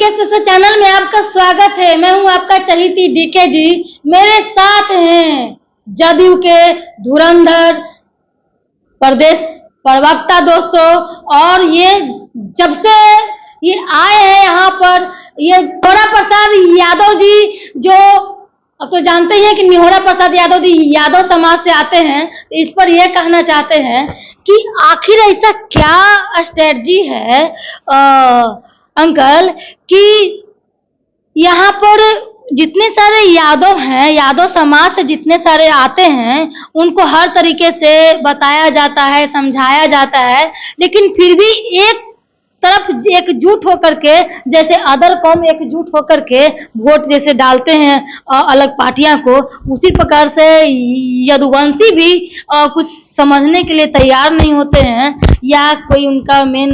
DK special channel में आपका स्वागत है। मैं हूं आपका चहीती डीके जी। मेरे साथ हैं जदयू के धुरंधर प्रदेश प्रवक्ता दोस्तों, और ये जब से ये आए हैं यहाँ पर, ये निहोरा प्रसाद यादव जी, जो अब तो जानते ही हैं कि निहोरा प्रसाद यादव जी यादव समाज से आते हैं। इस पर यह कहना चाहते हैं कि आखिर ऐसा क्या स्ट्रेटजी है अंकल, कि यहाँ पर जितने सारे यादव हैं, यादव समाज से जितने सारे आते हैं, उनको हर तरीके से बताया जाता है, समझाया जाता है, लेकिन फिर भी एक तरफ एकजुट होकर के, जैसे अदर कौम एकजुट होकर के वोट जैसे डालते हैं अलग पार्टियां को, उसी प्रकार से यदुवंशी भी कुछ समझने के लिए तैयार नहीं होते हैं। या कोई उनका मेन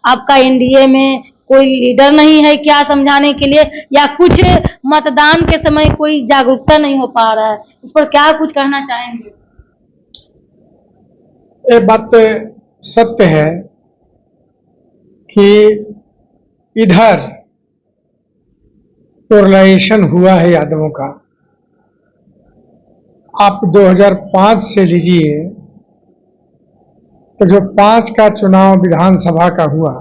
आपका एनडीए में कोई लीडर नहीं है क्या समझाने के लिए, या कुछ मतदान के समय कोई जागरूकता नहीं हो पा रहा है। इस पर क्या कुछ कहना चाहेंगे? ये बात सत्य है कि इधर पोलराइजेशन हुआ है यादवों का। आप 2005 से लीजिए तो जो 5 का चुनाव विधानसभा का हुआ,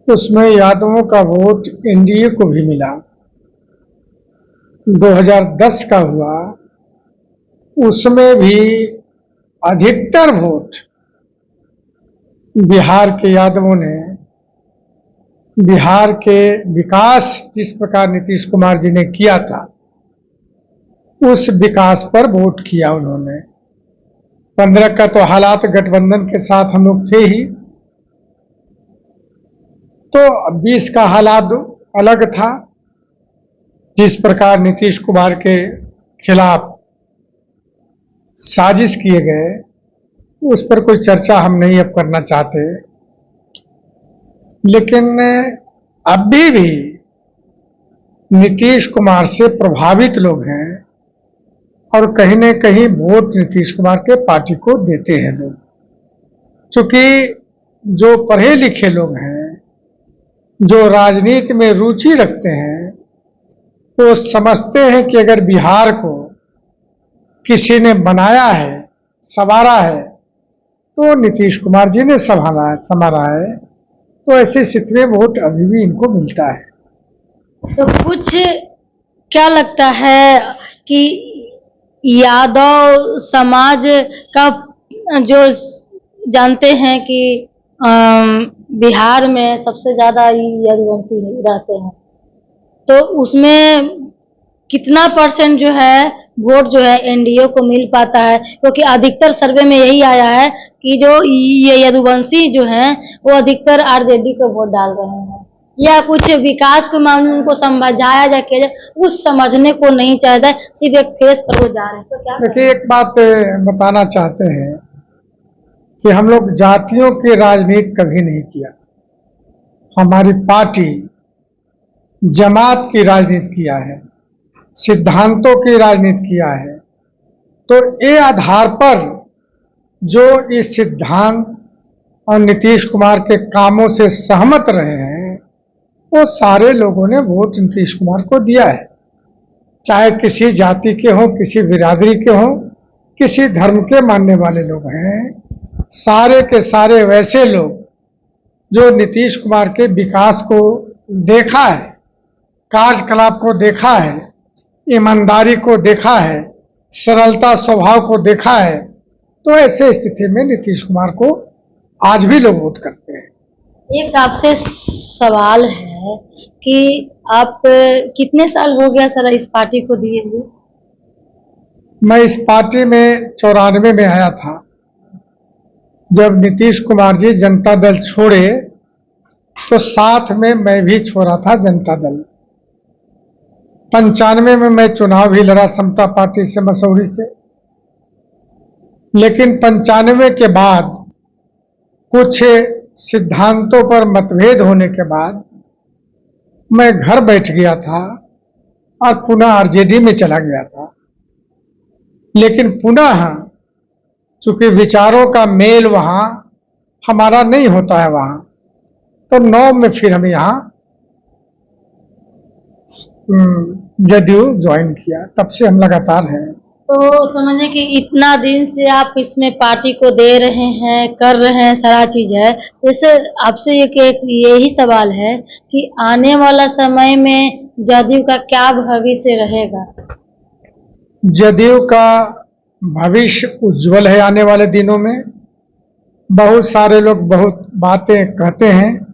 उसमें यादवों का वोट एनडीए को भी मिला। 2010 का हुआ, उसमें भी अधिकतर वोट बिहार के यादवों ने, बिहार के विकास जिस प्रकार नीतीश कुमार जी ने किया था, उस विकास पर वोट किया उन्होंने। 15 का तो हालात गठबंधन के साथ हम लोग थे ही, तो 20 का हालात अलग था। जिस प्रकार नीतीश कुमार के खिलाफ साजिश किए गए, उस पर कोई चर्चा हम नहीं अब करना चाहते, लेकिन अभी भी नीतीश कुमार से प्रभावित लोग हैं और कहीं न कहीं वोट नीतीश कुमार के पार्टी को देते हैं लोग। क्योंकि जो पढ़े लिखे लोग हैं, जो राजनीति में रुचि रखते हैं, वो समझते हैं कि अगर बिहार को किसी ने बनाया है, संवारा है, तो नीतीश कुमार जी ने संवारा है। तो ऐसी स्थिति में वोट अभी भी इनको मिलता है। तो कुछ क्या लगता है कि यादव समाज का, जो जानते हैं कि बिहार में सबसे ज्यादा यदुवंशी रहते हैं, तो उसमें कितना % जो है वोट जो है एनडीए को मिल पाता है? क्योंकि अधिकतर सर्वे में यही आया है कि जो ये यदुवंशी जो हैं, वो अधिकतर आरजेडी को वोट डाल रहे हैं, या कुछ विकास के मामले में उनको समझाया जाए, कुछ समझने को नहीं चाहता, सिर्फ एक फेस पर वो जा रहे हैं। तो क्या देखिए, एक बात बताना चाहते हैं कि हम लोग जातियों की राजनीति कभी नहीं किया। हमारी पार्टी जमात की राजनीति किया है, सिद्धांतों की राजनीति किया है। तो ये आधार पर जो इस सिद्धांत और नीतीश कुमार के कामों से सहमत रहे हैं, वो सारे लोगों ने वोट नीतीश कुमार को दिया है। चाहे किसी जाति के हों, किसी बिरादरी के हों, किसी धर्म के मानने वाले लोग हैं, सारे के सारे वैसे लोग जो नीतीश कुमार के विकास को देखा है, कार्यकलाप को देखा है, ईमानदारी को देखा है, सरलता स्वभाव को देखा है, तो ऐसे स्थिति में नीतीश कुमार को आज भी लोग वोट करते हैं। एक आपसे सवाल है कि आप कितने साल हो गया सर इस पार्टी को दिए हुए? मैं इस पार्टी में 94 में आया था, जब नीतीश कुमार जी जनता दल छोड़े, तो साथ में मैं भी छोड़ा था जनता दल। 95 में मैं चुनाव भी लड़ा समता पार्टी से, मसूरी से। लेकिन 95 के बाद कुछ सिद्धांतों पर मतभेद होने के बाद मैं घर बैठ गया था और पुनः आरजेडी में चला गया था। लेकिन पुनः चूंकि विचारों का मेल वहां हमारा नहीं होता है, वहां तो 9 में फिर हम यहाँ जदयू ज्वाइन किया, तब से हम लगातार हैं। तो समझे कि इतना दिन से आप इसमें पार्टी को दे रहे हैं, कर रहे हैं, सारा चीज है। जैसे आपसे एक यही सवाल है कि आने वाला समय में जदयू का क्या भविष्य रहेगा? जदयू का भविष्य उज्जवल है। आने वाले दिनों में बहुत सारे लोग बहुत बातें कहते हैं,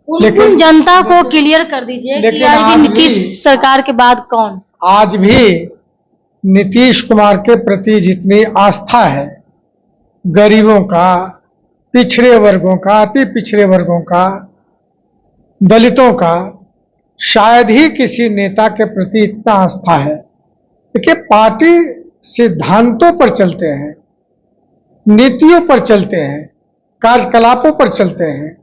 लेकिन जनता को क्लियर कर दीजिए कि लेकिन आएगी आज नीतीश भी- सरकार के बाद कौन? आज भी नीतीश कुमार के प्रति जितनी आस्था है, गरीबों का, पिछड़े वर्गों का, अति पिछड़े वर्गों का, दलितों का, शायद ही किसी नेता के प्रति इतना आस्था है। देखिए, पार्टी सिद्धांतों पर चलते हैं, नीतियों पर चलते हैं, कार्यकलापों पर चलते हैं।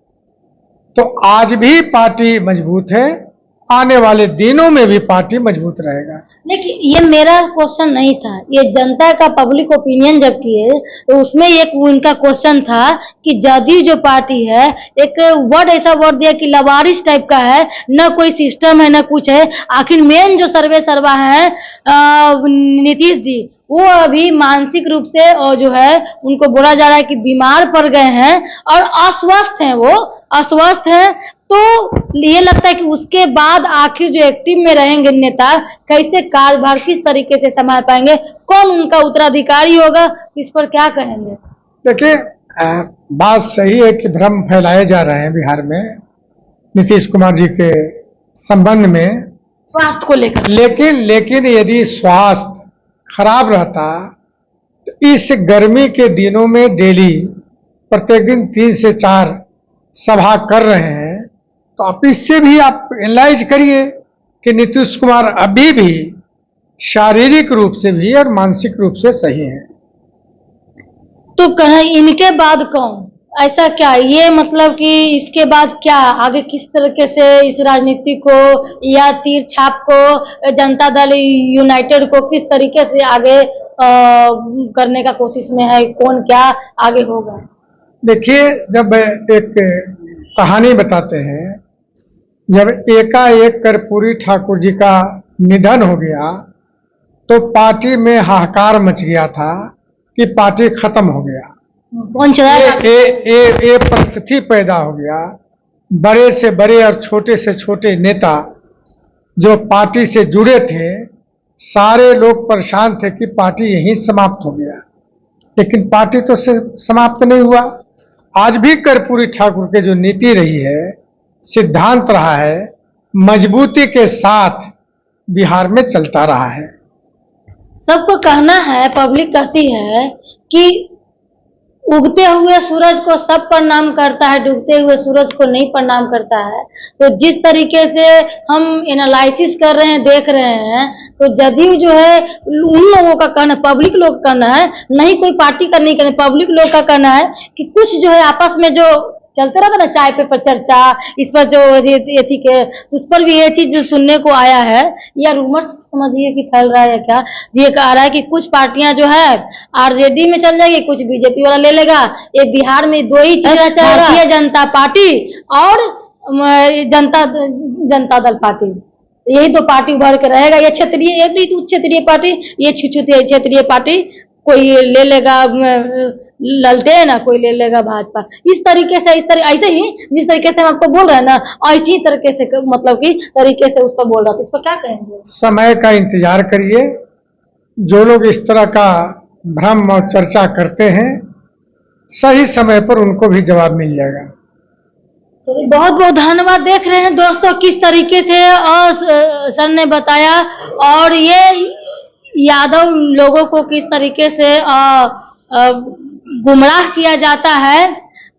तो आज भी पार्टी मजबूत है, आने वाले दिनों में भी पार्टी मजबूत रहेगा। लेकिन ये मेरा क्वेश्चन नहीं था, ये जनता का पब्लिक ओपिनियन जब किए तो उसमें एक उनका क्वेश्चन था कि जदयू जो पार्टी है, एक वर्ड ऐसा वर्ड दिया कि लवारिस टाइप का है, न कोई सिस्टम है न कुछ है। आखिर मेन जो सर्वे सर्वा है नीतीश जी, वो अभी मानसिक रूप से और जो है उनको बोला जा रहा है कि बीमार पड़ गए हैं और अस्वस्थ हैं, वो अस्वस्थ हैं। तो ये लगता है कि उसके बाद आखिर जो एक्टिव में रहेंगे नेता, कैसे कार्यभार किस तरीके से संभाल पाएंगे, कौन उनका उत्तराधिकारी होगा, इस पर क्या कहेंगे? देखिए, बात सही है कि भ्रम फैलाए जा रहे हैं बिहार में नीतीश कुमार जी के संबंध में, स्वास्थ्य को लेकर। लेकिन यदि स्वास्थ्य खराब रहता तो इस गर्मी के दिनों में डेली प्रत्येक दिन 3 से 4 सभा कर रहे हैं, तो आप इससे भी आप एनालाइज करिए कि नीतीश कुमार अभी भी शारीरिक रूप से भी और मानसिक रूप से सही हैं। तो कहें इनके बाद कौन, ऐसा क्या, ये मतलब कि इसके बाद क्या आगे किस तरीके से इस राजनीति को या तीर छाप को, जनता दल यूनाइटेड को किस तरीके से आगे करने का कोशिश में है, कौन क्या आगे होगा? देखिए, जब एक कहानी बताते हैं, जब एकाएक कर्पूरी ठाकुर जी का निधन हो गया तो पार्टी में हाहाकार मच गया था कि पार्टी खत्म हो गया। कौन चलाएगा? ये परिस्थिति पैदा हो गया। बड़े से बड़े और छोटे से छोटे नेता जो पार्टी से जुड़े थे, सारे लोग परेशान थे कि पार्टी यहीं समाप्त हो गया। लेकिन पार्टी तो समाप्त नहीं हुआ। आज भी कर्पूरी ठाकुर के जो नीति रही है, सिद्धांत रहा है, मजबूती के साथ बिहार में चलता रहा है। सबको कहना है, पब्लिक कहती है कि उगते हुए सूरज को सब प्रणाम करता है, डूबते हुए सूरज को नहीं प्रणाम करता है। तो जिस तरीके से हम एनालिसिस कर रहे हैं, देख रहे हैं, तो जदयू जो है, उन लोगों का कहना, पब्लिक लोग का कहना है, नहीं कोई पार्टी का नहीं कहना, पब्लिक लोग का कहना है कि कुछ जो है आपस में जो चलते रहता ना चाय पे पर चर्चा, इस पर जो एथी के, तो उस पर भी ये चीज सुनने को आया है, या रूमर समझिए कि फैल रहा है क्या, ये कह रहा है कि कुछ पार्टियां जो है आरजेडी में चल जाएगी, कुछ बीजेपी वाला ले लेगा। ये बिहार में 2 ही चीज चाहेगा, भारतीय जनता पार्टी और जनता दल पार्टी, यही 2 पार्टी उभर के रहेगा। ये क्षेत्रीय, एक तो क्षेत्रीय पार्टी, ये क्षेत्रीय पार्टी, कोई ले लेगा ललटेन, कोई ले लेगा भाजपा। इस तरीके से, ऐसे ही जिस तरीके से हम आपको बोल रहे हैं ना, ऐसी तरीके से मतलब कि तरीके से उस पर बोल रहा था। इस पर क्या कहेंगे? समय का इंतजार करिए। जो लोग इस तरह का भ्रम और चर्चा करते हैं, सही समय पर उनको भी जवाब मिल जाएगा। तो बहुत बहुत धन्यवाद। देख रहे हैं दोस्तों किस तरीके से सर ने बताया, और ये यादव लोगों को किस तरीके से गुमराह किया जाता है,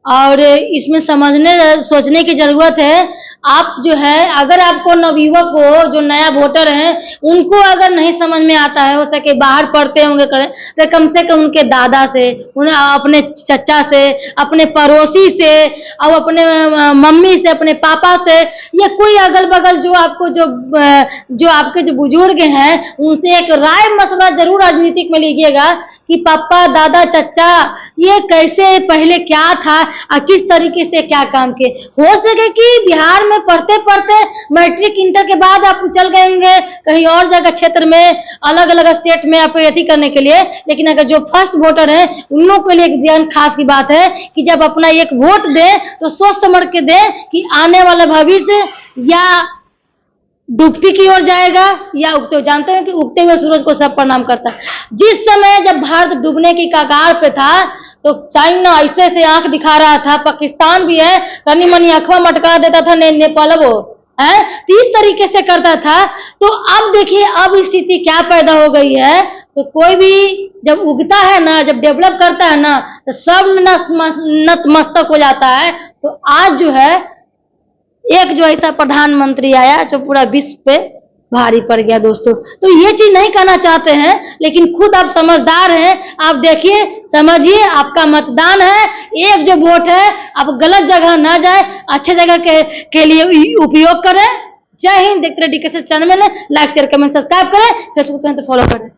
और इसमें समझने सोचने की जरूरत है। आप जो है, अगर आपको नवयुवक को, जो नया वोटर हैं, उनको अगर नहीं समझ में आता है, हो सके बाहर पढ़ते होंगे करें, तो कम से कम उनके दादा से, अपने चचा से, अपने पड़ोसी से, और अपने मम्मी से, अपने पापा से, या कोई अगल बगल जो आपको जो आपके जो बुजुर्ग हैं, उनसे एक राय मसला जरूर राजनीतिक में लीजिएगा कि पापा, दादा, चचा ये कैसे पहले क्या था और किस तरीके से क्या काम किए। हो सके कि बिहार में पढ़ते पढ़ते मैट्रिक इंटर के बाद आप चल गए होंगे कहीं और जगह क्षेत्र में, अलग अलग स्टेट में आप यति करने के लिए, लेकिन अगर जो फर्स्ट वोटर है उन लोगों के लिए एक ध्यान खास की बात है कि जब अपना एक वोट दे तो सोच समझ के दे कि आने वाला भविष्य या डूबती की ओर जाएगा या उगते। जानते हैं कि उगते हुए सूरज को सब प्रणाम करता है। जिस समय जब भारत डूबने की कगार पे था तो चाइना ऐसे से आंख दिखा रहा था, पाकिस्तान भी है कनी मनी आंखवा मटका देता था, नेपाल वो है तो इस तरीके से करता था। तो अब देखिए अब स्थिति क्या पैदा हो गई है। तो कोई भी जब उगता है ना, जब डेवलप करता है ना, तो सब नतमस्तक हो जाता है। तो आज जो है एक जो ऐसा प्रधानमंत्री आया जो पूरा विश्व पे भारी पड़ गया दोस्तों। तो ये चीज नहीं कहना चाहते हैं, लेकिन खुद आप समझदार हैं, आप देखिए समझिए, आपका मतदान है, एक जो वोट है आप गलत जगह ना जाए, अच्छे जगह के लिए उपयोग करें। जय हिंद। देखते रहे DKCS चैनल में, लाइक शेयर कमेंट सब्सक्राइब करें, फेसबुक पे तो फॉलो करें।